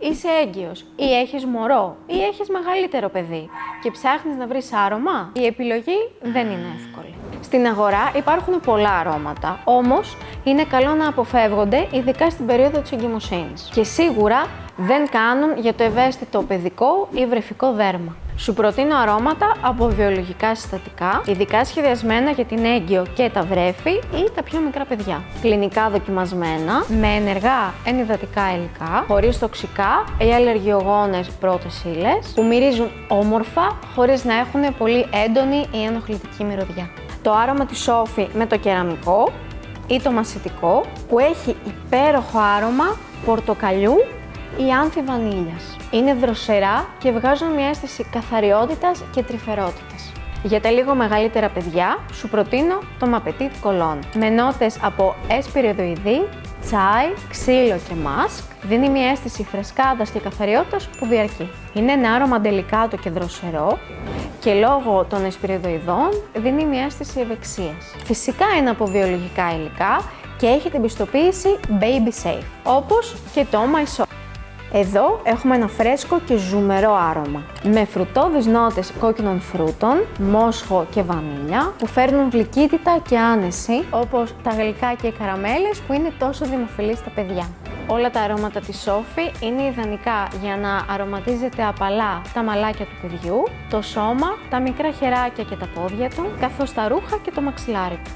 Είσαι έγκυος ή έχεις μωρό ή έχεις μεγαλύτερο παιδί και ψάχνεις να βρεις άρωμα, η επιλογή δεν είναι εύκολη. Στην αγορά υπάρχουν πολλά αρώματα, όμως είναι καλό να αποφεύγονται, ειδικά στην περίοδο της εγκυμοσύνης. Και σίγουρα δεν κάνουν για το ευαίσθητο παιδικό ή βρεφικό δέρμα. Σου προτείνω αρώματα από βιολογικά συστατικά, ειδικά σχεδιασμένα για την έγκυο και τα βρέφη ή τα πιο μικρά παιδιά. Κλινικά δοκιμασμένα, με ενεργά ενυδατικά υλικά, χωρίς τοξικά ή αλλεργιογόνες πρώτες ύλες, που μυρίζουν όμορφα χωρίς να έχουν πολύ έντονη ή ενοχλητική μυρωδιά. Το άρωμα της Sophie με το κεραμικό ή το μασιτικό, που έχει υπέροχο άρωμα πορτοκαλιού ή άνθη βανίλιας. Είναι δροσερά και βγάζουν μια αίσθηση καθαριότητας και τρυφερότητας. Για τα λίγο μεγαλύτερα παιδιά, σου προτείνω το M'Appétit Cologne. Με νότες από εσπιριδοειδή, τσάι, ξύλο και μάσκ, δίνει μια αίσθηση φρεσκάδας και καθαριότητας που διαρκεί. Είναι ένα άρωμα ντελικάτο και δροσερό και λόγω των εσπιριδοειδών δίνει μια αίσθηση ευεξίας. Φυσικά είναι από βιολογικά υλικά και έχει την πιστοποίηση Baby Safe, όπως και το My Soft. Εδώ έχουμε ένα φρέσκο και ζουμερό άρωμα, με φρουτώδεις νότες κόκκινων φρούτων, μόσχο και βανίλια, που φέρνουν γλυκύτητα και άνεση, όπως τα γλυκά και οι καραμέλες που είναι τόσο δημοφιλείς στα παιδιά. Όλα τα αρώματα της Sophie είναι ιδανικά για να αρωματίζετε απαλά τα μαλάκια του παιδιού, το σώμα, τα μικρά χεράκια και τα πόδια του, καθώς τα ρούχα και το μαξιλάρι του.